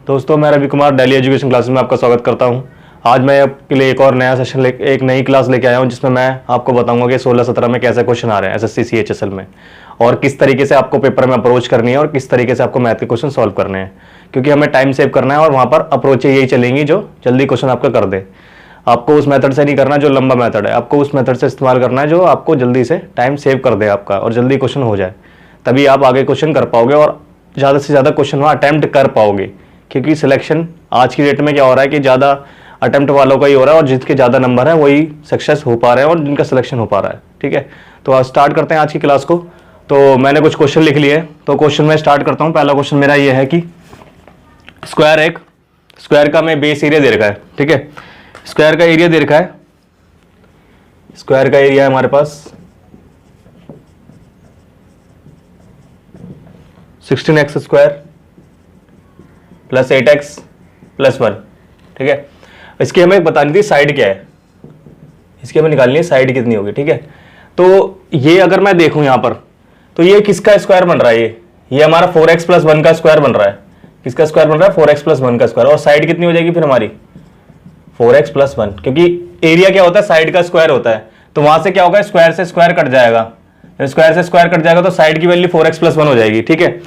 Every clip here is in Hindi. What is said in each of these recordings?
दोस्तों, मैं Ravi Kumar daily education classes में आपका स्वागत करता हूं। आज मैं आपके लिए एक और नया सेशन एक नई क्लास लेके आया हूं, जिसमें मैं आपको बताऊंगा कि 16-17 में कैसे क्वेश्चन आ रहे हैं एसएससी सीएचएसएल में, और किस तरीके से आपको पेपर में अप्रोच करनी है और किस तरीके से आपको मैथ के क्वेश्चन सॉल्व करने हैं। क्योंकि हमें टाइम सेव करना है और वहाँ पर अप्रोचें यही चलेंगी जो जल्दी क्वेश्चन आपका कर दे। आपको उस मेथड से नहीं करना जो लंबा मेथड है, आपको उस मेथड से इस्तेमाल करना है जो आपको जल्दी से टाइम सेव कर दे आपका और जल्दी क्वेश्चन हो जाए। तभी आप आगे क्वेश्चन कर पाओगे और ज़्यादा से ज़्यादा क्वेश्चन वहाँ अटैम्प्ट कर पाओगे। क्योंकि सिलेक्शन आज की डेट में क्या हो रहा है कि ज़्यादा अटैम्प्ट वालों का ही हो रहा है और जिसके ज़्यादा नंबर हैं वही सक्सेस हो पा रहे हैं और जिनका सिलेक्शन हो पा रहा है। ठीक है, तो आज स्टार्ट करते हैं आज की क्लास को। तो मैंने कुछ क्वेश्चन लिख लिए हैं, तो क्वेश्चन में स्टार्ट करता हूँ। पहला क्वेश्चन मेरा ये है कि स्क्वायर का मैं बेस एरिया दे रखा है। ठीक है, स्क्वायर का एरिया दे रखा है। स्क्वायर का एरिया है हमारे पास 16x square plus 8x plus 1। ठीक है, इसकी हमें बतानी थी साइड क्या है, इसकी हमें निकालनी है साइड कितनी होगी। ठीक है, तो ये अगर मैं देखूं यहां पर, तो ये किसका स्क्वायर बन रहा है? ये हमारा 4x प्लस 1 का स्क्वायर बन रहा है। किसका स्क्वायर बन रहा है? 4x प्लस 1 का स्क्वायर। और साइड कितनी हो जाएगी फिर हमारी? 4x प्लस 1, क्योंकि एरिया क्या होता है? साइड का स्क्वायर होता है। तो वहां से क्या होगा? स्क्वायर से स्क्वायर कट जाएगा। स्क्वायर से स्क्वायर कट जाएगा तो साइड की वैल्यू 4x प्लस 1 हो जाएगी। ठीक है,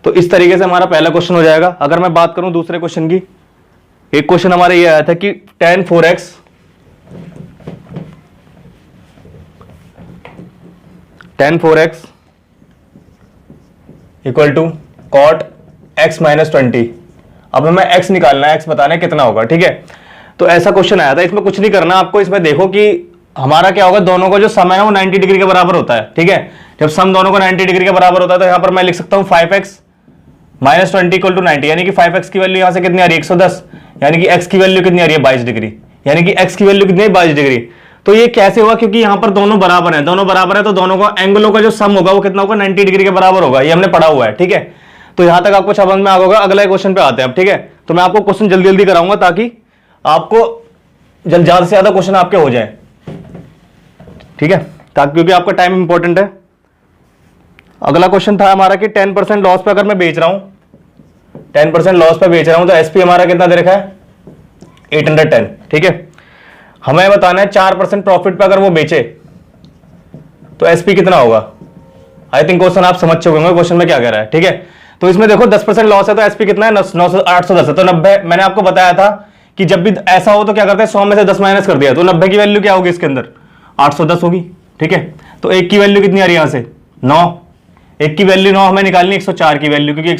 तो इस तरीके से हमारा पहला क्वेश्चन हो जाएगा। अगर मैं बात करूं दूसरे क्वेश्चन की, एक क्वेश्चन हमारे ये आया था कि tan 4x equal to cot x minus 20। अब हमें x निकालना है, x बताना है कितना होगा। ठीक है, तो ऐसा क्वेश्चन आया था। इसमें कुछ नहीं करना आपको, इसमें देखो कि हमारा क्या होगा, दोनों का जो सम है वो 90 डिग्री के बराबर होता है। ठीक है, जब सम दोनों को 90 डिग्री के बराबर होता है तो यहां पर मैं लिख सकता हूं 5x माइनस 20 इक्वल टू 90, यानी कि 5x की वैल्यू यहां से कितनी आ रही है? 110, यानी कि x की वैल्यू कितनी आ रही है? 22 डिग्री, यानी कि x की वैल्यू कितनी है? 22 डिग्री। तो ये कैसे हुआ? क्योंकि यहां पर दोनों बराबर हैं, दोनों बराबर है तो दोनों का एंगलों का जो सम होगा वो कितना होगा? 90 डिग्री के बराबर होगा। ये हमने पढ़ा हुआ है। ठीक है, तो यहां तक आपको समझ में आ होगा। अगले क्वेश्चन पे आते हैं अब। ठीक है, तो मैं आपको क्वेश्चन जल्दी जल्दी कराऊंगा ताकि आपको ज्यादा से ज्यादा क्वेश्चन आपके हो जाए। ठीक है, ताकि क्योंकि आपका टाइम इंपॉर्टेंट है। अगला क्वेश्चन था हमारा कि 10% लॉस पे अगर मैं बेच रहा हूं, 10% लॉस पे बेच रहा हूं तो एसपी हमारा कितना दे रखा है? 810। ठीक है, हमें बताना है 4% प्रॉफिट पे अगर वो बेचे तो एसपी कितना होगा। आई थिंक क्वेश्चन आप समझ चुके होंगे क्वेश्चन में क्या कह रहा है। ठीक है, तो इसमें देखो 10% लॉस है तो एसपी कितना है? 810 है। तो 90, मैंने आपको बताया था कि जब भी ऐसा हो तो क्या करते हैं? 100 में से 10 माइनस कर दिया तो 90 की वैल्यू क्या होगी इसके अंदर? 810 होगी। ठीक है, तो एक की वैल्यू कितनी आ रही है यहां से? 9। एक की वैल्यू 9 हमें निकालनी 104 की वैल्यू, क्योंकि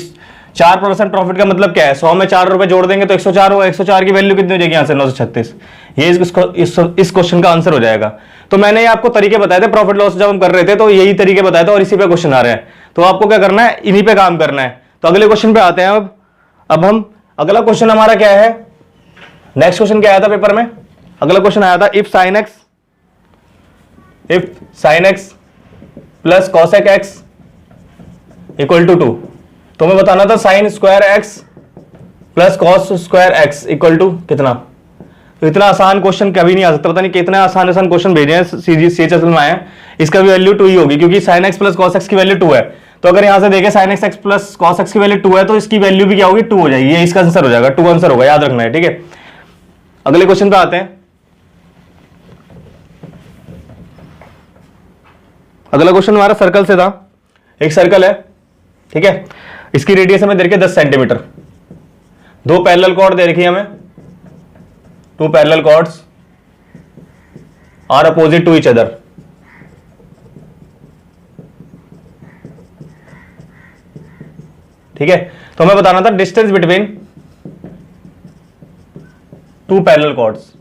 4% प्रॉफिट का मतलब क्या है? 100 में 4 रुपए जोड़ देंगे तो 104 होगा। 104 की वैल्यू कितनी हो जाएगी यहां से? 936। ये इस क्वेश्चन का आंसर हो जाएगा। तो मैंने ये आपको तरीके बताए थे प्रॉफिट लॉस जब हम कर रहे थे, तो यही तरीके बताए थे और इसी पे क्वेश्चन आ रहे हैं। तो आपको क्या करना है? इन्हीं पे काम करना है। तो अगले क्वेश्चन पे आते हैं अब हम अगला क्वेश्चन हमारा क्या है? नेक्स्ट क्वेश्चन क्या आया था पेपर में? अगला क्वेश्चन आया था if sin x plus cosec x equal to 2। तो हमें बताना था sine square x plus cos square x equal to कितना। तो इतना आसान क्वेश्चन कभी नहीं आ सकता। पता नहीं कितने आसान क्वेश्चन भेजे हैं सीएचएसएल में आए हैं। इसका भी वैल्यू 2 ही होगी, क्योंकि sin x plus cos x की वैल्यू 2 है। तो अगर यहां से देखें sin x plus cos x की वैल्यू 2 है तो इसकी वैल्यू भी क्या होगी? 2 हो जाएगी। ये इसका आंसर हो जाएगा, 2 आंसर होगा, याद रखना है। ठीक है, अगले क्वेश्चन पे आते हैं। अगला क्वेश्चन हमारा सर्कल से था। एक सर्कल है, ठीक है, इसकी रेडियस हमें दे रखी है 10 सेंटीमीटर। दो पैरेलल कॉर्ड दे रखी है हमें, 2 parallel chords are opposite to each other. ठीक है, तो हमें बताना था डिस्टेंस बिटवीन 2 पैरेलल कॉर्ड्स।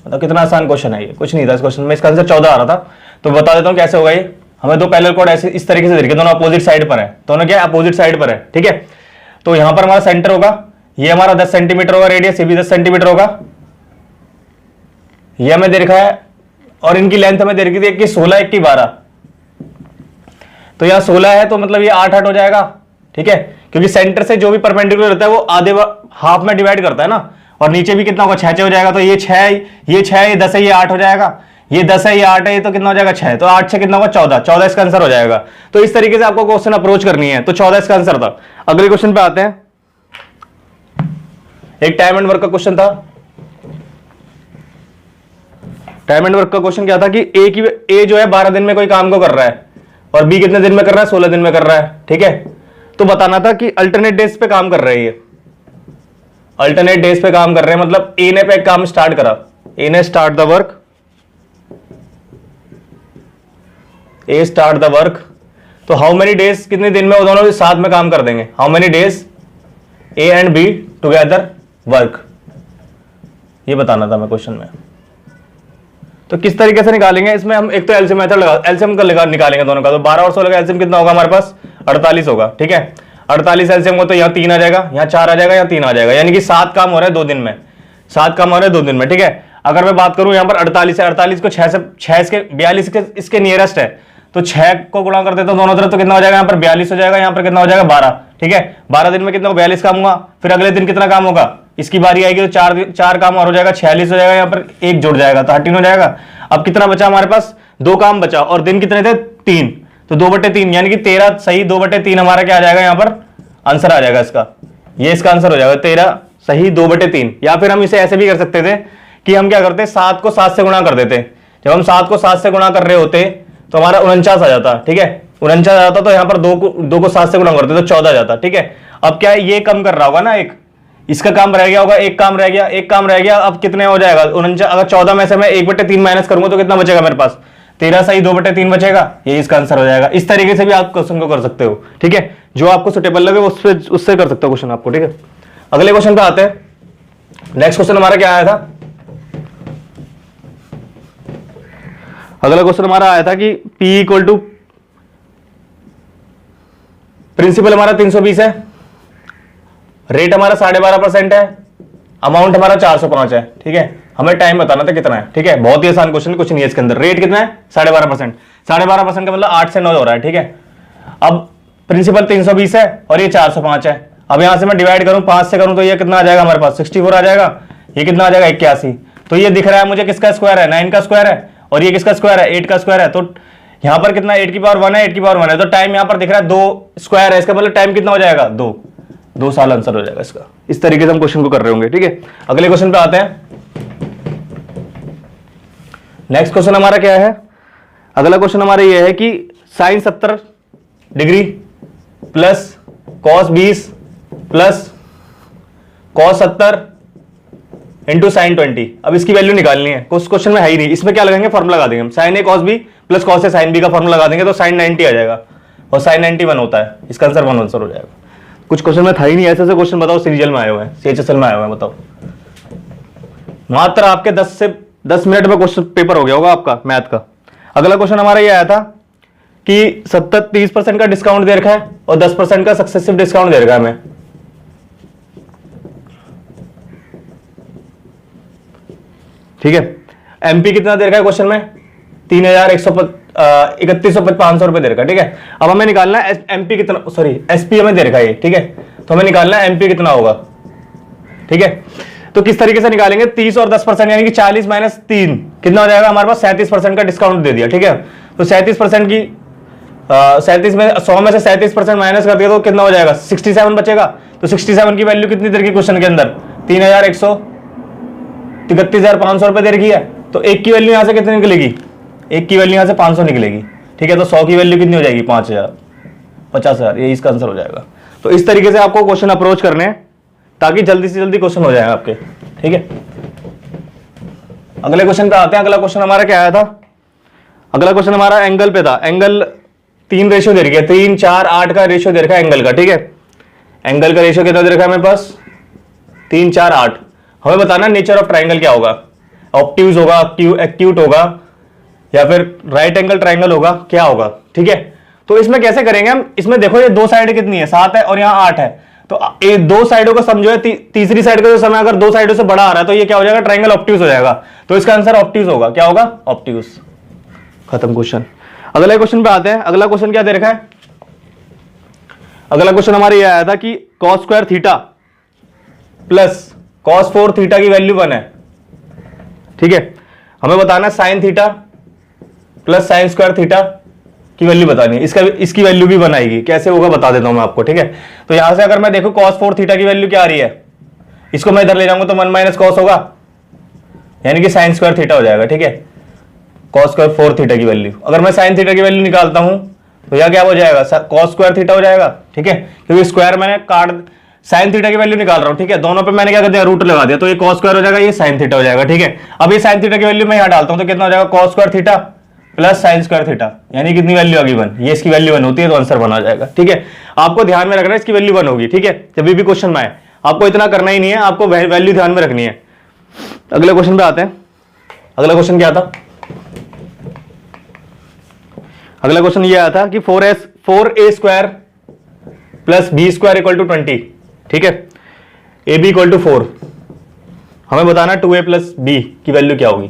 मतलब कितना आसान क्वेश्चन है ये, कुछ नहीं था इस क्वेश्चन में। इसका आंसर 14 आ रहा था। तो बता देता हूं कैसे होगा ये। हमें 2 पैरेलल कॉर्ड ऐसे इस तरीके से दे रखे, दोनों अपोजिट साइड पर है। दोनों क्या अपोजिट साइड पर है। ठीक है, तो यहां पर हमारा सेंटर होगा, ये हमारा 10 सेंटीमीटर होगा रेडियस, ये भी 10 सेंटीमीटर होगा। ये हमें दे रखा है और इनकी लेंथ हमें दे रखी थी, एक की 16 एक की 12। तो यहां 16 है तो मतलब ये 8 हो जाएगा। ठीक है, क्योंकि सेंटर से जो भी परपेंडिकुलर रहता है वो आधे हाफ में डिवाइड करता है ना, और नीचे भी कितना होगा? 6 हो जाएगा। तो ये 6 ये 10 है, ये 8 हो जाएगा। ये 10 है, ये 8 है, ये तो कितना हो जाएगा 6, तो 8 से कितना होगा 14, 14 इसका आंसर हो जाएगा। तो इस तरीके से आपको क्वेश्चन अप्रोच करनी है, तो 14 इसका आंसर था। अगले क्वेश्चन पे आते हैं। एक टाइम एंड वर्क का क्वेश्चन था। टाइम एंड वर्क का क्वेश्चन क्या था कि ए जो है 12 दिन में कोई काम को कर रहा है और बी कितने दिन में कर रहा है, 16 दिन में कर रहा है, ठीक है। तो बताना था कि अल्टरनेट डेज पे काम कर रहे हैं, अल्टरनेट डेज पे काम कर रहे हैं, मतलब ए ने पे काम स्टार्ट करा, ए ने start the work, A start the work, तो हाउ मेनी डेज, कितने दिन में वो दोनों साथ में काम कर देंगे, how many days A and be together work, ये बताना था मैं क्वेश्चन में। तो किस तरीके से निकालेंगे इसमें हम, एक तो एलसीएम मेथड लगा, एलसीएम का निकालेंगे दोनों का, तो 12 और 16 का एलसीएम कितना होगा हमारे पास, 48 होगा, ठीक है। 48 एलसीएम को तो यहाँ 3 आ जाएगा, यहाँ 4 आ जाएगा, यहाँ 3 आ जाएगा, यानी कि 7 काम हो रहे हैं 2 दिन में, 7 काम हो रहे हैं 2 दिन में, ठीक है। अगर मैं बात करूं यहाँ पर 48 है, 48 को 6 इसके 42 के इसके नियरेस्ट है, तो 6 को गुणा कर देता हूं दोनों तरफ, तो कितना हो जाएगा, यहाँ पर 42 हो जाएगा, यहाँ पर कितना हो जाएगा 12, ठीक है। 12 दिन में कितना 42 काम हुआ, फिर अगले दिन कितना काम होगा, इसकी बारी आएगी तो 4 काम और हो जाएगा, 46 हो जाएगा, यहाँ पर 1 जुड़ जाएगा तो 13 हो जाएगा। अब कितना बचा हमारे पास, 2 काम बचा, और दिन कितने थे 3, तो 2/3 यानी कि 13 सही 2/3 हमारा क्या आ जाएगा, यहाँ पर आंसर आ जाएगा इसका, ये इसका आंसर हो जाएगा 13 सही 2/3। या फिर हम इसे ऐसे भी कर सकते थे कि हम क्या करते, 7 को 7 से गुणा कर देते, जब हम 7 को 7 से गुणा कर रहे होते तो हमारा 49 आ जाता, ठीक है, 49 आ जाता, तो यहाँ पर 2 को 7 से गुणा करते तो 14 आ जाता, ठीक है। अब क्या है, ये कम कर रहा होगा ना, एक इसका काम रह गया होगा, एक काम रह गया, अब कितने हो जाएगा 49, अगर 14 में से मैं 1/3 माइनस करूंगा तो कितना बचेगा मेरे पास, 13 सही 2/3 बचेगा, ये इसका आंसर हो जाएगा। इस तरीके से भी आप क्वेश्चन को कर सकते हो, ठीक है, जो आपको सुटेबल लगे उससे कर सकते हो क्वेश्चन आपको, ठीक है। अगले क्वेश्चन पे आते हैं। नेक्स्ट क्वेश्चन हमारा क्या आया था, अगला क्वेश्चन हमारा आया था कि P इक्वल टू, प्रिंसिपल हमारा 320 है, रेट हमारा 12.5% है, अमाउंट हमारा 405 है, ठीक है। हमें टाइम बताना था कितना है, ठीक है, बहुत ही आसान क्वेश्चन, कुछ नहीं है इसके अंदर। रेट कितना है 12.5%, 12.5% का मतलब 8 से 9 हो रहा है, ठीक है। अब प्रिंसिपल 320 है और ये 405 है, अब यहां से मैं डिवाइड करूं 5 से करूं तो ये कितना आ जाएगा हमारे पास 64 आ जाएगा, ये कितना आ जाएगा 81। तो ये दिख रहा है मुझे किसका स्क्वायर है, 9 का स्क्वायर है, और ये किसका स्क्वायर है 8 का स्क्वायर है, तो यहां पर कितना 8 की पावर 1 है, 8 की पावर 1 है, तो टाइम यहां पर दिख रहा है 2 स्क्वायर है, इसका मतलब टाइम कितना हो जाएगा 2 साल आंसर हो जाएगा इसका। इस तरीके से हम क्वेश्चन को कर रहे होंगे, ठीक है। अगले क्वेश्चन पे आते हैं। नेक्स्ट क्वेश्चन हमारा क्या है, अगला क्वेश्चन हमारा ये है कि sine 70 degree plus cos 20 plus cos 70 into sine 20। अब इसकी वैल्यू निकालनी है, कुछ क्वेश्चन में है ही नहीं, इसमें क्या लगाएंगे फॉर्मुला लगा देंगे हम, sign A cos B plus cos A sine B का फॉर्मुला लगा देंगे तो साइन 90 आ जाएगा, और साइन 90 1 होता है, इसका आंसर 1 आंसर हो जाएगा। कुछ क्वेश्चन में था ही नहीं, ऐसे ऐसे क्वेश्चन बताओ सीरियल में आए हुए हैं, CHSL में आए हुए हैं, बताओ। मात्र आपके 10 मिनट में क्वेश्चन पेपर हो गया होगा आपका मैथ का। अगला क्वेश्चन हमारा ये आया था कि 30% का डिस्काउंट दे रखा है और 10% का सक्सेसिव डिस्काउंट दे रखा है हमें, ठीक है। एमपी कितना दे रखा है क्वेश्चन में 31,500 रुपए दे रखा है, ठीक है। अब हमें निकालना है एमपी कितना, सॉरी एसपी हमें दे रखा है, ठीक है, तो हमें निकालना है एमपी कितना होगा, ठीक है। तो किस तरीके से निकालेंगे, 30 और 10% यानी कि 40 माइनस 3 कितना हो जाएगा हमारे पास, 37% का डिस्काउंट दे दिया, ठीक है। तो 37% की 37 में 100 में से 37% माइनस कर दिया तो कितना हो जाएगा 67 बचेगा। तो 67 की वैल्यू कितनी दे रखी क्वेश्चन के अंदर 33,500 रुपए दे रखी है, तो एक की वैल्यू यहां से कितनी निकलेगी, एक की वैल्यू यहां से 500 निकलेगी, ठीक है। तो 100 की वैल्यू कितनी हो जाएगी 5,000 50,000, ये इसका आंसर हो जाएगा। तो इस तरीके से आपको क्वेश्चन अप्रोच करने हैं ताकि जल्दी से जल्दी क्वेश्चन हो जाए आपके, ठीक है। अगले क्वेश्चन पे आते हैं। अगला क्वेश्चन हमारा क्या आया था, अगला क्वेश्चन हमारा एंगल पे था। एंगल 3 रेशियो दे रखी है, 3 4 8 का रेशियो दे रखा है एंगल का, ठीक है। एंगल का रेशियो कितना दे रखा है मेरे पास 3 4 8। हमें बताना नेचर ऑफ ट्राइंगल क्या होगा, ऑब्ट्यूज होगा, एक्यूट होगा, या फिर राइट एंगल ट्राइंगल होगा, क्या होगा, ठीक है। तो इसमें कैसे करेंगे हम, इसमें देखो ये 2 साइड कितनी है 7 है और यहाँ 8 है, तो ये 2 साइडों को समझो है, तीसरी साइड का जो समय अगर 2 साइडों से बड़ा आ रहा है तो ये क्या हो जाएगा ट्राइंगल ऑब्ट्यूज हो जाएगा, तो इसका आंसर ऑब्ट्यूज होगा, क्या होगा ऑब्ट्यूज। खत्म क्वेश्चन। अगले क्वेश्चन पे आते हैं। अगला क्वेश्चन क्या दे रखा है, अगला क्वेश्चन हमारा ये आया था कि cos square theta plus cos 4 theta की वैल्यू 1 है, ठीक है। हमें बताना है sine theta plus sine square theta की वैल्यू बतानी है। इसकी वैल्यू भी बनाएगी, कैसे होगा बता देता हूं मैं आपको, ठीक है। तो यहां से अगर मैं देखूं cos 4 थीटा की वैल्यू क्या आ रही है, इसको मैं इधर ले जाऊंगा तो 1 माइनस कॉस होगा, यानी कि साइन स्क्वायर थीटा हो जाएगा, ठीक है। cos स्क्वायर 4 थीटा की वैल्यू, अगर मैं साइन थीटा की वैल्यू निकालता हूं तो यह क्या हो जाएगा, cos स्क्वायर थीटा हो जाएगा, ठीक है। क्योंकि स्क्वायर मैंने काट, साइन थीटा की वैल्यू निकाल रहा हूं, ठीक है। दोनों पे मैंने क्या कर दिया, रूट लगा दिया, तो ये cos स्क्वायर हो जाएगा, ये साइन थीटा हो जाएगा, ठीक है। अब ये साइन थीटा की वैल्यू मैं यहां डालता हूं तो कितना हो जाएगा, cos square theta plus sine square theta, यानी कितनी वैल्यू आ गई 1, ये इसकी वैल्यू 1 होती है तो आंसर 1 आ जाएगा, ठीक है। आपको ध्यान में रखना है इसकी वैल्यू 1 होगी, ठीक है। जब भी क्वेश्चन में आए आपको इतना करना ही नहीं है, आपको वैल्यू ध्यान में रखनी है। अगले क्वेश्चन पे आते हैं। अगला क्वेश्चन क्या था, अगला क्वेश्चन ये आया था कि 4a square plus B square equal to 20, ठीक है। ए बी इक्वल टू 4, हमें बताना 2a प्लस बी की वैल्यू क्या होगी।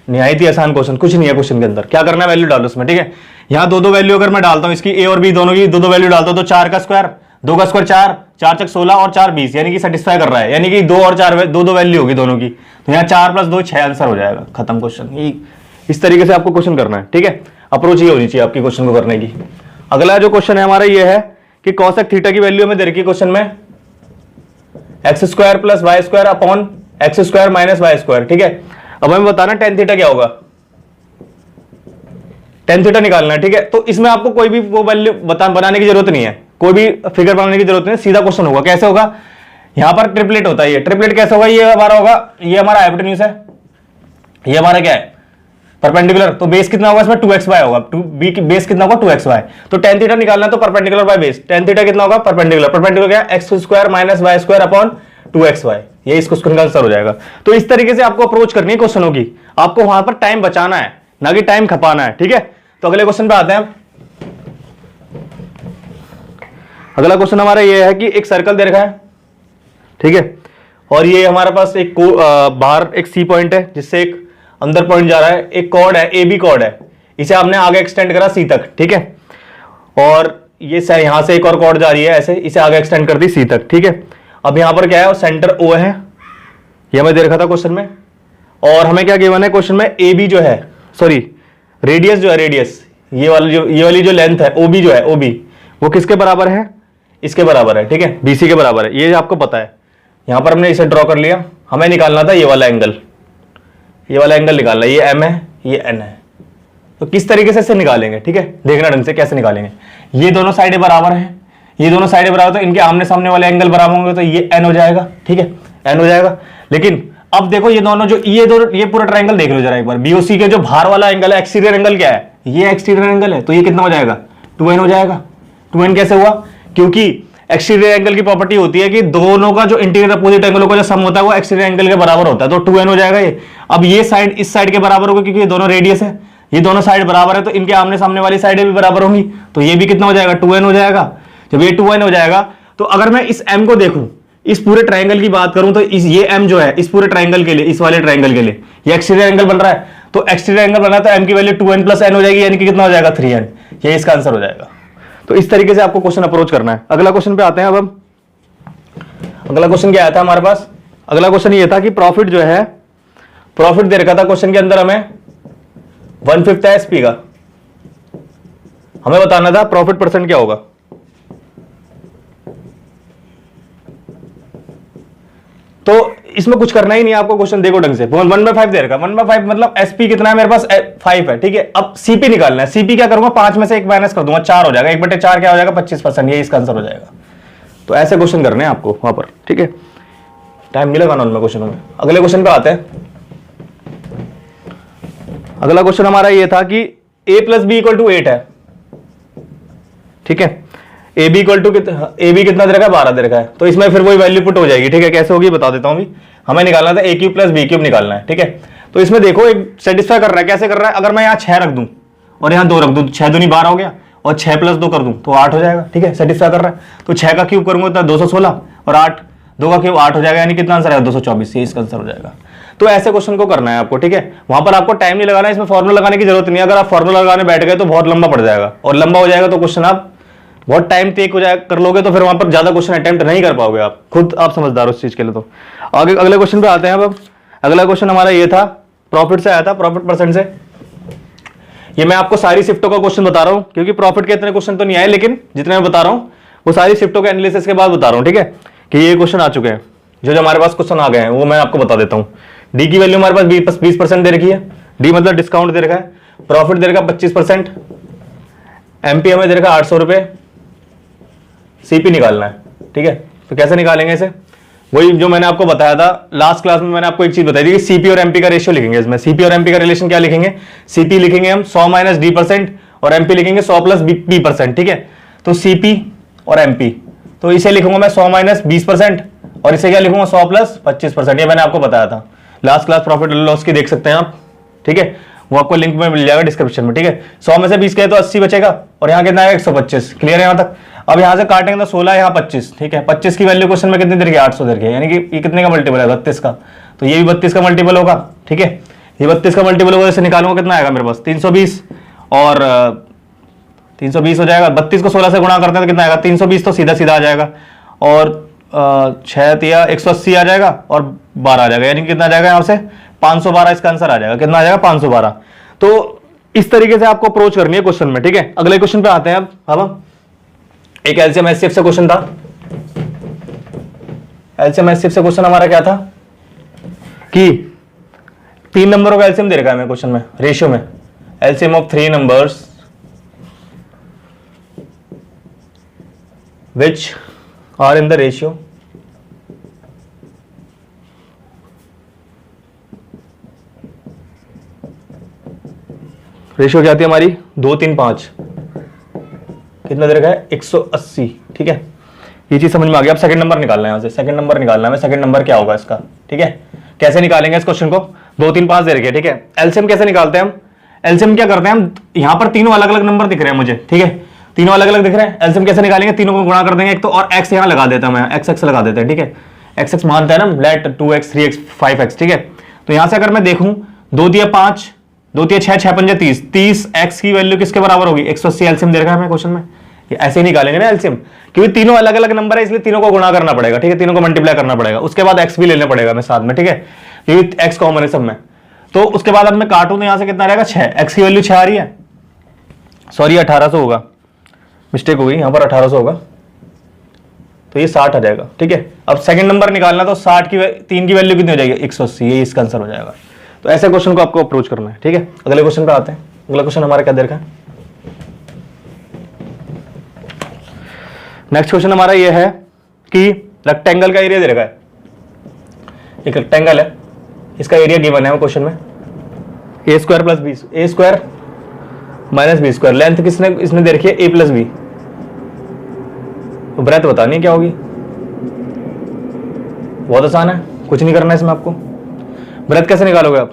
निहायत ही आसान क्वेश्चन, कुछ नहीं है क्वेश्चन के अंदर, क्या करना है वैल्यू डालो उसमें, ठीक है। यहां दो वैल्यू अगर मैं डालता हूं इसकी ए और बी दोनों की दो वैल्यू डालता हूं तो 4 का स्क्वायर 2 का स्क्वायर 4, 4 चक 16 और 4 20, यानी कि सेटिस्फाई कर रहा है, यानी कि 2 और 4 दो वैल्यू होगी दोनों की, तो यहाँ 4 प्लस 2 6 आंसर हो जाएगा, खत्म क्वेश्चन। इस तरीके से आपको क्वेश्चन करना है, ठीक है। अप्रोच ये होनी चाहिए आपकी क्वेश्चन को करने की। अगला जो क्वेश्चन है हमारा ये है कि कॉसेक थीटा की वैल्यू हमें दे रखी है क्वेश्चन में, X square plus Y square upon X square minus Y square, ठीक है। अब हमें बताना टेन थीटा क्या होगा, टेन थीटा निकालना है, ठीक है। तो इसमें आपको कोई भी वो वैल्यू बनाने की जरूरत नहीं है, कोई भी फिगर बनाने की जरूरत नहीं है, सीधा क्वेश्चन होगा। कैसे होगा, यहां पर ट्रिपलेट होता है, ये ट्रिपलेट कैसे होगा, ये हमारा होगा, ये हमारा हाइपोटेन्यूज है, ये हमारा क्या है परपेंडिकुलर, तो बेस कितना होगा इसमें 2xy होगा, बी की बेस कितना होगा 2xy, तो टेन थीटा निकालना है तो perpendicular by base, tan theta कितना होगा परपेंडिकुलर, परपेंडिकुलर क्या है X square minus Y square upon 2xy, ये इस क्वेश्चन का आंसर हो जाएगा। तो इस तरीके से आपको अप्रोच करनी है क्वेश्चनों की, आपको वहां पर टाइम बचाना है ना कि टाइम खपाना है, ठीक है। तो अगले क्वेश्चन पे आते हैं। अगला क्वेश्चन हमारा ये है कि एक सर्कल दे रखा है, ठीक है, और ये हमारे पास एक बाहर एक सी पॉइंट है जिससे एक अंदर पॉइंट जा रहा है, एक कॉर्ड है ए बी कॉर्ड है, इसे आपने आगे एक्सटेंड करा सी तक, ठीक है। और ये यहां से एक और कॉर्ड जा रही है ऐसे, इसे आगे एक्सटेंड कर दी सी तक, ठीक है। अब यहां पर क्या है, सेंटर ओ है, ये हमें दे रखा था क्वेश्चन में, और हमें क्या गिवन है क्वेश्चन में, ए बी जो है, सॉरी रेडियस जो है, रेडियस ये वाली जो लेंथ है ओबी जो है, ओबी वो किसके बराबर है, इसके बराबर है, ठीक है, बीसी के बराबर है, ये आपको पता है। यहां पर हमने इसे ड्रॉ कर लिया, हमें निकालना था ये वाला एंगल, ये वाला एंगल निकालना है, ये एम है ये एन है। तो किस तरीके से इसे निकालेंगे, ठीक है, देखना ढंग से कैसे निकालेंगे। ये दोनों साइडें बराबर हैं, ये दोनों साइडें बराबर, तो इनके आमने सामने वाले एंगल बराबर होंगे, तो ये एन हो जाएगा, ठीक है, एन हो जाएगा। लेकिन अब देखो ये दोनों जो ये पूरा ट्रायंगल देख लो जरा एक बार, बीओसी के जो बाहर वाला एंगल है, एक्सटीरियर एंगल क्या है, ये एक्सटीरियर एंगल है, तो ये कितना हो जाएगा 2n हो जाएगा। 2n कैसे हुआ, क्योंकि एक्सटीरियर एंगल की प्रॉपर्टी होती है कि दोनों का जो इंटीरियर अपोजिट एंगलों का जो सम होता है वो एक्सटीरियर एंगल के बराबर होता है, तो 2n हो जाएगा ये। अब ये साइड इस साइड के बराबर होगा क्योंकि ये दोनों रेडियस है, ये दोनों साइड बराबर है, तो इनके आमने सामने वाली साइडें भी बराबर होंगी, तो ये भी कितना हो जाएगा 2n हो जाएगा। जब ये 2n हो जाएगा तो अगर मैं इस m को देखूं, इस पूरे ट्रायंगल की बात करूं, तो ये m जो है इस पूरे ट्रायंगल के लिए, इस वाले ट्रायंगल के लिए ये एक्सटीरियर एंगल बन रहा है, तो एक्सटीरियर एंगल बना तो m की वैल्यू 2n प्लस n हो जाएगी, यानी कि कितना हो जाएगा 3n, ये इसका आंसर हो जाएगा। तो इस तरीके से आपको क्वेश्चन अप्रोच करना है। अगला क्वेश्चन पे आते हैं। अब हम अगला क्वेश्चन क्या आया था हमारे पास, अगला क्वेश्चन ये था कि प्रॉफिट जो है, प्रॉफिट दे रखा था क्वेश्चन के अंदर हमें 1/5 है एसपी का, हमें बताना था प्रॉफिट परसेंट क्या होगा। तो इसमें कुछ करना ही नहीं है आपको, क्वेश्चन देखो ढंग से, 1/5 दे रखा, 1/5 मतलब एसपी कितना है मेरे पास 5 है, ठीक है। अब सीपी निकालना है, सीपी क्या करूंगा 5 में से 1 माइनस कर दूंगा, 4 हो जाएगा, 1/4 क्या हो जाएगा 25%, ये इसका आंसर हो जाएगा। तो ऐसे क्वेश्चन करने हैं आपको वहां पर, ठीक है, टाइम नहीं लगाना उनमें क्वेश्चनों में। अगले क्वेश्चन पे आते हैं। अगला क्वेश्चन हमारा ये था कि a plus B equal to 8 है, ठीक है, A B equal to A B कितना दे रखा है 12 दे रखा है, तो इसमें फिर वही वैल्यू पुट हो जाएगी, ठीक है। कैसे होगी बता देता हूं अभी, हमें निकालना था a cube plus B cube निकालना है, ठीक है। तो इसमें देखो एक सेटिस्फाई कर रहा है, कैसे कर रहा है, अगर मैं यहाँ 6 रख दूं और यहाँ 2 रख दूं, 6 दूनी 12 हो गया, और 6 प्लस 2 कर दूं तो 8 हो जाएगा, ठीक है, सेटिस्फाई कर रहा है। तो 6 का क्यूब करूंगा तो 216 और 8 2 का क्यूब 8 हो जाएगा, यानी कितना आंसर आएगा 224, ये इसका आंसर हो जाएगा। तो ऐसे क्वेश्चन को करना है आपको, ठीक है, वहां पर आपको टाइम नहीं लगाना है, इसमें फॉर्मूला लगाने की जरूरत नहीं है। अगर आप फॉर्मूला लगाने बैठ गए तो बहुत लंबा पड़ जाएगा, और लंबा हो जाएगा तो क्वेश्चन आप बहुत टाइम टेक हो जाए कर लोगे, तो फिर वहां पर ज्यादा क्वेश्चन अटेम्प्ट नहीं कर पाओगे आप खुद, आप समझदार उस चीज के लिए। तो आगे अगले क्वेश्चन पे आते हैं। अब अगला क्वेश्चन हमारा ये था प्रॉफिट से आया था, प्रॉफिट परसेंट से। ये मैं आपको सारी शिफ्टों का क्वेश्चन बता रहा हूं, क्योंकि प्रॉफिट के इतने क्वेश्चन तो नहीं आए, लेकिन जितने मैं बता रहा हूं वो सारी शिफ्टों के एनालिसिस के बाद बता रहा हूं, ठीक है, कि ये क्वेश्चन आ चुके हैं। जो हमारे पास क्वेश्चन आ गए हैं वो मैं आपको बता देता हूं। डी की वैल्यू हमारे पास 20% दे रखी है, डी मतलब डिस्काउंट दे रखा है, प्रॉफिट दे रखा 25%, एमपी हमें दे रखा 800 रुपए, सीपी निकालना है, ठीक है। तो कैसे निकालेंगे इसे, वही जो मैंने आपको बताया था लास्ट क्लास में, मैंने आपको एक चीज बताई थी कि सीपी और एमपी का रेशियो लिखेंगे इसमें। सीपी और एमपी का रिलेशन क्या लिखेंगे, सीपी लिखेंगे हम 100 माइनस डी परसेंट और एमपी लिखेंगे 100 प्लस बी परसेंट, ठीक है। तो सीपी और एमपी, तो इसे लिखूंगा मैं 100 माइनस 20% और इसे क्या लिखूंगा 100 प्लस 25%। ये मैंने आपको बताया था last class, profit and loss की देख सकते हैं आप, ठीक है, वो आपको लिंक में मिल जाएगा डिस्क्रिप्शन में, ठीक है। 100 में से 20 गए तो 80 बचेगा और यहाँ कितना आएगा 125, क्लियर है यहाँ तक। अब यहाँ से काटेंगे तो 16, यहाँ 25, ठीक है। 25 की वैल्यू क्वेश्चन में कितनी दे रखी है, 800 दे रखी है, यानी कि ये कितने का मल्टीपल है, 32 का। तो ये भी 32 का मल्टीपल होगा, ठीक है। ये 32 का मल्टीपल होगा, इसे निकालूंगा कितना आएगा मेरे पास 320 और 320 हो जाएगा। 32 को 16 से गुणा करते हैं तो कितना आएगा 320, तो सीधा सीधा आ जाएगा। और 6 या 180 आ जाएगा और 12 आ जाएगा, यानी कि कितना आ जाएगा यहाँ से 512 इसका आंसर आ जाएगा। कितना आ जाएगा 512। तो इस तरीके से आपको अप्रोच करनी है क्वेश्चन में, ठीक है। अगले क्वेश्चन पे आते हैं अब एक एलसीएम एचसीएफ से क्वेश्चन था। एलसीएम एचसीएफ से क्वेश्चन हमारा क्या था कि 3 नंबरों का एलसीएम दे रखा है हमें क्वेश्चन में, रेशियो में, LCM of 3 numbers which are in the ratio क्या आती है हमारी 2 3 5, कितना दे रखा है 180, ठीक है। ये चीज समझ में आ गया। अब सेकंड नंबर निकालना है, यहाँ से सेकंड नंबर निकालना है, सेकंड नंबर क्या होगा इसका, ठीक है। कैसे निकालेंगे इस क्वेश्चन को, 2 3 5 दे रखे, ठीक है। एलसीएम कैसे निकालते हैं हम, एलसीएम क्या करते हैं हम, यहाँ पर तीनों अलग अलग नंबर दिख रहे हैं मुझे, ठीक है, तीनों अलग अलग दिख रहे हैं। एलसीएम कैसे निकालेंगे, तीनों को गुणा कर देंगे एक तो, और एक्स यहाँ लगा देता हूं मैं, एक्स लगा देते हैं, ठीक है। एक्स मानता है ना, लेट 2x 3x 5x, ठीक है। तो यहां से अगर मैं देखूं 2 दिया 5, 2 दिया 6, 6 पंजे 30, 30 x की वैल्यू किसके बराबर होगी 180। एलसीएम दे रखा है हमें क्वेश्चन में, ये ऐसे ही निकालेंगे ना एलसीएम, क्योंकि तीनों अलग अलग नंबर है इसलिए तीनों को गुणा करना पड़ेगा, ठीक है, तीनों को मल्टीप्लाई करना पड़ेगा। उसके बाद एक्स भी लेना पड़ेगा मैं साथ में, ठीक है, क्योंकि एक्स कॉमन है सब में। तो उसके बाद अब मैं काटूं तो यहां से कितना रहेगा 6, एक्स की वैल्यू 6 आ रही है, सॉरी 1800 होगा, मिस्टेक हो गई, यहां पर 1800 होगा, तो ये 60 आ जाएगा, ठीक है। अब सेकंड नंबर निकालना तो 60 की 3 की वैल्यू कितनी हो जाएगी 180, ये इसका आंसर हो जाएगा। तो ऐसे क्वेश्चन को आपको अप्रोच करना है, ठीक है। अगले क्वेश्चन पे आते हैं। अगला क्वेश्चन हमारा क्या दे रखा है, नेक्स्ट क्वेश्चन हमारा ये है कि रेक्टेंगल का एरिया दे रखा है, एक रेक्टेंगल है, इसका एरिया गिवन है क्वेश्चन में, a square plus b, a square minus b square, length किसने इसने दे रखी है ए प्लस बी, तो ब्रेथ बतानी क्या होगी, बहुत आसान है, कुछ नहीं करना है इसमें आपको। ब्रेथ कैसे निकालोगे आप,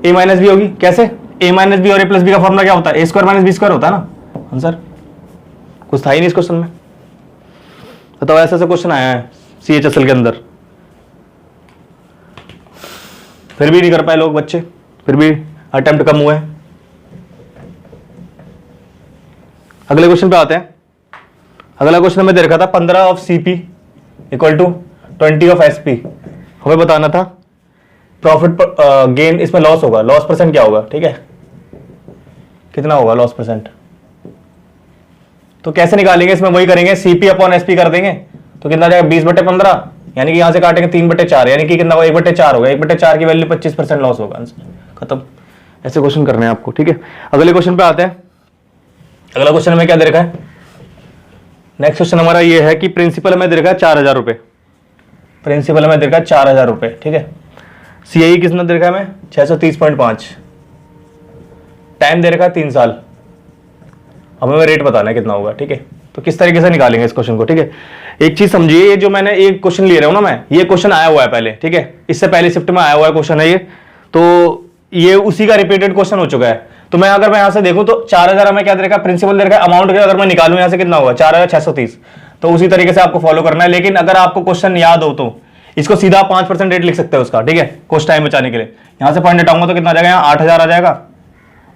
ए माइनस बी होगी, कैसे, ए माइनस बी और ए प्लस बी का फॉर्मूला क्या होता है, ए स्क्वायर माइनस बी स्क्वायर होता है ना आंसर, कुछ था ही नहीं इस क्वेश्चन में। बताओ ऐसा ऐसा क्वेश्चन आया है CHSL के अंदर, फिर भी नहीं कर पाए लोग बच्चे, फिर भी अटेम्प्ट कम हुए। अगले क्वेश्चन पे आते हैं। अगला क्वेश्चन हमें दे रखा था 15 of CP equal to 20 of SP। हमें बताना था प्रॉफिट गेन, इसमें लॉस होगा, लॉस परसेंट क्या होगा, ठीक है, कितना होगा लॉस परसेंट। तो कैसे निकालेंगे, इसमें वही करेंगे, CP अपॉन SP कर देंगे तो कितना जाएगा 20/15, यानी कि यहां से काटेंगे 3/4, यानी कि कितना होगा 1/4 होगा, 1/4 की वैल्यू 25% लॉस होगा, आंसर खत्म। ऐसे क्वेश्चन करने हैं आपको, ठीक है। अगले क्वेश्चन पे आते हैं। अगला क्वेश्चन हमें क्या दे रखा है, नेक्स्ट क्वेश्चन हमारा ये है कि प्रिंसिपल हमें दे रखा है 4000 रुपए, प्रिंसिपल हमें दे रखा है 4000 रुपए, ठीक है। CIE कितना दे रखा है हमें 630.5, टाइम दे रखा है 3 साल, हमें रेट बताना है कितना होगा, ठीक है। तो किस तरीके से निकालेंगे इस क्वेश्चन को, ठीक है। एक चीज समझिए, ये जो मैंने एक क्वेश्चन ले रहा हूं ना मैं, ये क्वेश्चन आया हुआ है पहले, ठीक है, इससे पहले शिफ्ट में आया हुआ है क्वेश्चन है ये, तो ये उसी का रिपीटेड क्वेश्चन हो चुका है। तो मैं अगर मैं यहां से देखूं तो 4000 हमें क्या दे रखा है, प्रिंसिपल दे रखा है, अमाउंट का अगर मैं निकालूं यहां से कितना होगा 4630, तो उसी तरीके से आपको फॉलो करना है। लेकिन अगर आपको क्वेश्चन याद हो तो इसको सीधा 5% रेट लिख सकते हो उसका, ठीक है, कुछ टाइम बचाने के लिए। यहां से पॉइंट हटाऊंगा तो कितना आ जाएगा, यहाँ 8000 आ जाएगा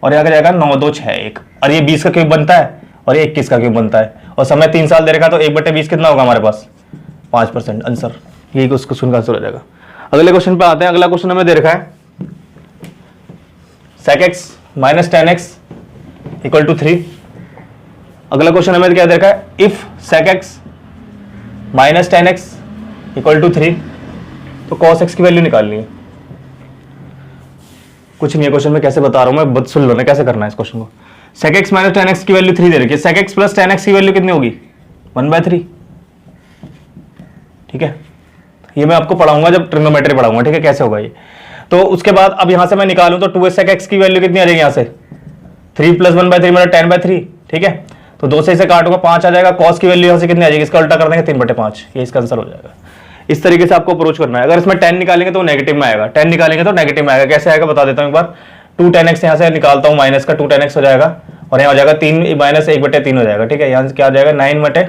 और यहाँ जाएगा 9261, और ये 20 का क्यूब बनता है और ये 21 का क्यूब बनता है, और समय 3 साल दे रखा तो 1/20 कितना होगा हमारे पास 5%, आंसर यही उस क्वेश्चन का आंसर हो जाएगा। अगले क्वेश्चन पे आते हैं। अगला क्वेश्चन हमें दे रखा है sec x minus 10x equal to 3। अगला क्वेश्चन हमें क्या देखा है, if sec x minus 10x equal to 3, तो cos x की वैल्यू निकालनी है। कुछ नहीं है क्वेश्चन में, कैसे बता रहा हूं मैं, बहुत सुन लो ना कैसे करना है इस क्वेश्चन को। sec x माइनस 10x की वैल्यू 3 दे रखी है, sec x प्लस 10x की वैल्यू कितनी होगी 1/3। ठीक है, ये मैं आपको पढ़ाऊंगा जब ट्रिग्नोमेट्री पढ़ाऊंगा, ठीक है, कैसे होगा ये। तो उसके बाद अब यहां से मैं निकालूं तो 2 sec x की वैल्यू कितनी आ जाएगी, यहां से 3 प्लस 1/3 मतलब 10/3। ठीक है, तो 2 से इसे काटूंगा 5 आ जाएगा, cos की वैल्यू यहां से कितनी आ जाएगी, इसका उल्टा कर देंगे 3/5, ये इसका आंसर हो जाएगा। इस तरीके से आपको अप्रोच करना है। अगर इसमें 10 निकालेंगे तो नेगेटिव में आएगा, 10 निकालेंगे तो नेगेटिव में आएगा। कैसे आएगा बता देता हूं एक बार। 2 10 x यहां से निकालता हूं, माइनस का 2 10 x हो जाएगा, और यहाँ हो जाएगा 3 माइनस 1/3 हो जाएगा। ठीक है, यहाँ से क्या आ जाएगा 9 बटे,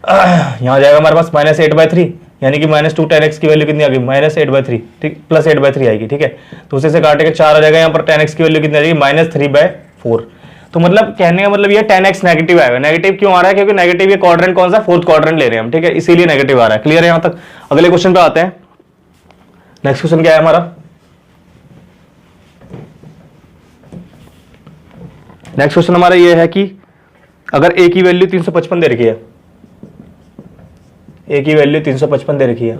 यहाँ आ जाएगा हमारे पास माइनस 8/3, यानी कि माइनस 2 10 x की वैल्यू कितनी आ गई माइनस 8/3, ठीक, प्लस 8/3 आएगी। ठीक है, तो उसे से काटेंगे 4 आ जाएगा, यहाँ पर 10 x की वैल्यू कितनी आ जाएगी माइनस 3/4। तो मतलब कहने का मतलब ये 10x नेगेटिव आएगा। नेगेटिव क्यों आ रहा है, क्योंकि नेगेटिव ये क्वाड्रेंट कौन सा, फोर्थ क्वाड्रेंट ले रहे हैं हम। ठीक है, इसीलिए नेगेटिव आ रहा है। क्लियर है यहाँ तक। अगले क्वेश्चन पे आते हैं। नेक्स्ट क्वेश्चन क्या है हमारा, नेक्स्ट क्वेश्चन हमारा ये है कि अगर a की वैल्यू 355 दे रखी है, a की वैल्यू 355 दे रखी है,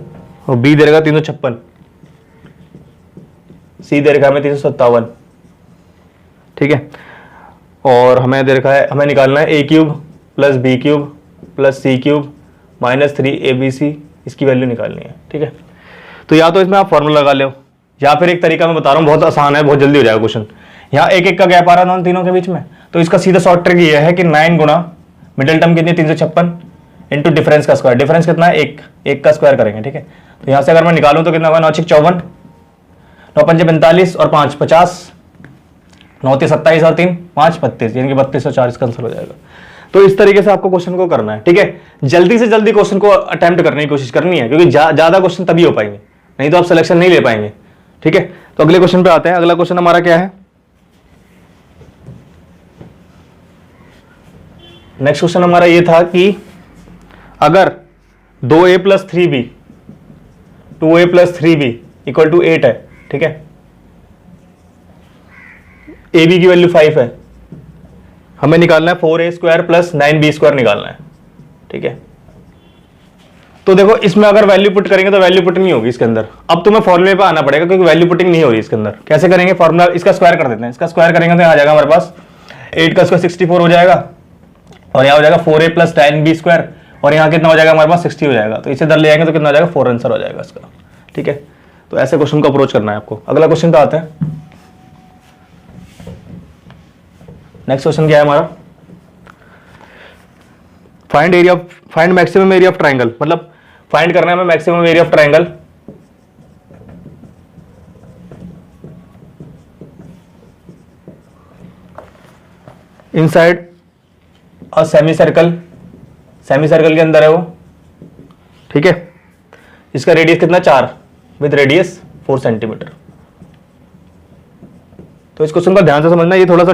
और b दे रखा 356, c दे रखा हमें 357। ठीक है, और हमें दे रखा है, हमें निकालना है a³ plus b³ plus c³ minus 3abc, इसकी वैल्यू निकालनी है। ठीक है, तो या तो इसमें आप फॉर्मूला लगा लो, या फिर एक तरीका मैं बता रहा हूँ, बहुत आसान है, बहुत जल्दी हो जाएगा क्वेश्चन। यहाँ 1 का गैप आ रहा है तीनों के बीच में, तो इसका सीधा शॉर्ट ट्रिक ये है कि 9 गुना मिडिल टर्म कितनी 356 इंटू डिफरेंस का स्क्वायर। डिफरेंस कितना है 1 का स्क्वायर करेंगे। ठीक है, तो यहाँ से अगर मैं निकालूं तो कितना होगा 9 6 54, 9 5 45 और 5 50, 9 3 27 और 3 5 32, यानी कि 32 और 4 इसका आंसर हो जाएगा। तो इस तरीके से आपको क्वेश्चन को करना है। ठीक है, जल्दी से जल्दी क्वेश्चन को अटेम्प्ट करने की कोशिश करनी है, क्योंकि ज्यादा क्वेश्चन तभी हो पाएंगे, नहीं तो आप सिलेक्शन नहीं ले पाएंगे। ठीक है, तो अगले क्वेश्चन पे आते हैं। अगला क्वेश्चन हमारा क्या है, नेक्स्ट क्वेश्चन हमारा ये था कि अगर 2a plus 3b 2a plus 3b equal to 8 है। ठीक है, ab की वैल्यू 5 है, हमें निकालना है 4a square plus 9b square निकालना है। ठीक है, तो देखो इसमें अगर वैल्यू पुट करेंगे तो वैल्यू पुट नहीं होगी इसके अंदर। अब तुम्हें फॉर्मूले पे आना पड़ेगा, क्योंकि वैल्यू पुटिंग नहीं हो रही इसके अंदर। कैसे करेंगे, फॉर्मूला इसका स्क्वायर कर देते हैं। इसका स्क्वायर करेंगे तो यहाँ आ जाएगा हमारे पास 8 का स्क्वायर 64 हो जाएगा, और यहाँ हो जाएगा 4a प्लस 9b स्क्वायर, और यहाँ कितना हो जाएगा हमारे पास 60 हो जाएगा। तो इसे इधर ले आएंगे तो कितना हो जाएगा 4 आंसर हो जाएगा इसका। ठीक है, तो ऐसे क्वेश्चन को अप्रोच करना है आपको। अगला क्वेश्चन पे आते हैं। नेक्स्ट क्वेश्चन क्या है हमारा, find maximum area of triangle, मतलब फाइंड करना है हमें maximum area of triangle inside और सेमी सर्कल के अंदर है वो। ठीक है, इसका रेडियस कितना 4 विद रेडियस 4 सेंटीमीटर। तो इस क्वेश्चन को ध्यान से समझना, ये थोड़ा सा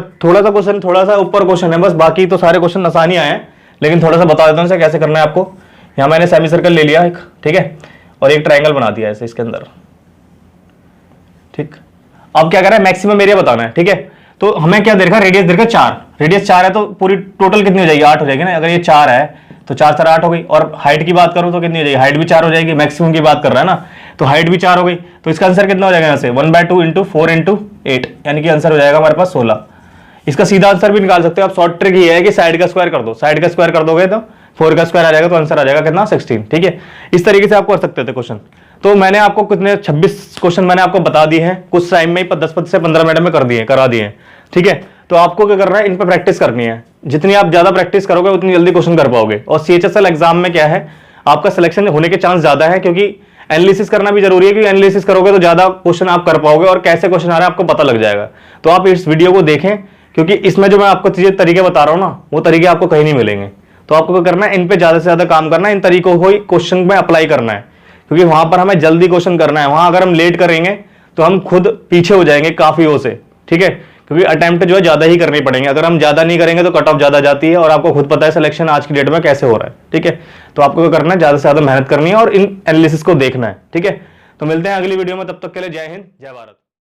क्वेश्चन थोड़ा सा ऊपर क्वेश्चन है बस, बाकी तो सारे क्वेश्चन आसान ही आए हैं, लेकिन थोड़ा सा बता देता हूं इसे कैसे करना है आपको। यहां मैंने सेमी सर्कल ले लिया एक, ठीक है, और एक ट्राइंगल बना दिया ऐसे इसके अंदर। ठीक, अब क्या करना है, मैक्सिमम एरिया बताना है। ठीक है, तो हमें क्या देखा, रेडियस देखा 4, रेडियस 4 है तो पूरी टोटल कितनी हो जाएगी 8 हो जाएगी ना। अगर ये 4 है तो 4 4 8 हो गई, और हाइट की बात करूं तो कितनी हो जाएगी, हाइट भी 4 हो जाएगी। मैक्सिमम की बात कर रहा है ना, तो हाइट भी 4 हो गई, तो इसका आंसर कितना हो जाएगा यहाँ से 1/2 इंटू 4 इंटू 8, यानी कि आंसर हो जाएगा हमारे पास 16। इसका सीधा आंसर भी निकाल सकते हो आप। शॉर्ट ट्रिक ये है कि साइड का स्क्वायर कर दो, साइड का स्क्वायर कर दोगे तो 4 का स्क्वायर आ जाएगा, तो आंसर आ जाएगा कितना 16। ठीक है, इस तरीके से आप कर सकते थे क्वेश्चन। तो मैंने आपको कितने 26 क्वेश्चन मैंने आपको बता दिए हैं, कुछ टाइम में ही 10 से 15 मिनट में करा दिए हैं। ठीक है, तो आपको क्या करना है, इन पर प्रैक्टिस करनी है। जितनी आप ज्यादा प्रैक्टिस करोगे उतनी जल्दी क्वेश्चन कर पाओगे। और CHSL एग्जाम में क्या है, आपका सिलेक्शन होने के चांस ज्यादा है, क्योंकि एनालिसिस करना भी जरूरी है, क्योंकि एनालिसिस करोगे तो ज्यादा क्वेश्चन आप कर पाओगे, और कैसे क्वेश्चन आ रहे हैं आपको पता लग जाएगा। तो आप इस वीडियो को देखें, क्योंकि इसमें जो मैं आपको तरीके बता रहा हूं ना, वो तरीके आपको कहीं नहीं मिलेंगे। तो आपको क्या करना है, इन पे ज्यादा से ज्यादा काम करना है, इन तरीकों को ही क्वेश्चन में अप्लाई करना है, क्योंकि वहां पर हमें जल्दी क्वेश्चन करना है। वहां अगर हम लेट करेंगे तो हम खुद पीछे हो जाएंगे काफी से। ठीक है, क्योंकि अटेम्प्ट जो है ज्यादा ही करने पड़ेंगे। अगर हम ज्यादा नहीं करेंगे तो कट ऑफ ज्यादा जाती है, और आपको खुद पता है सिलेक्शन आज की डेट में कैसे हो रहा है। ठीक है, तो आपको क्या करना है, ज्यादा से ज्यादा मेहनत करनी है और इन एनालिसिस को देखना है। ठीक है, तो मिलते हैं अगली वीडियो में, तब तक के लिए जय हिंद जय भारत।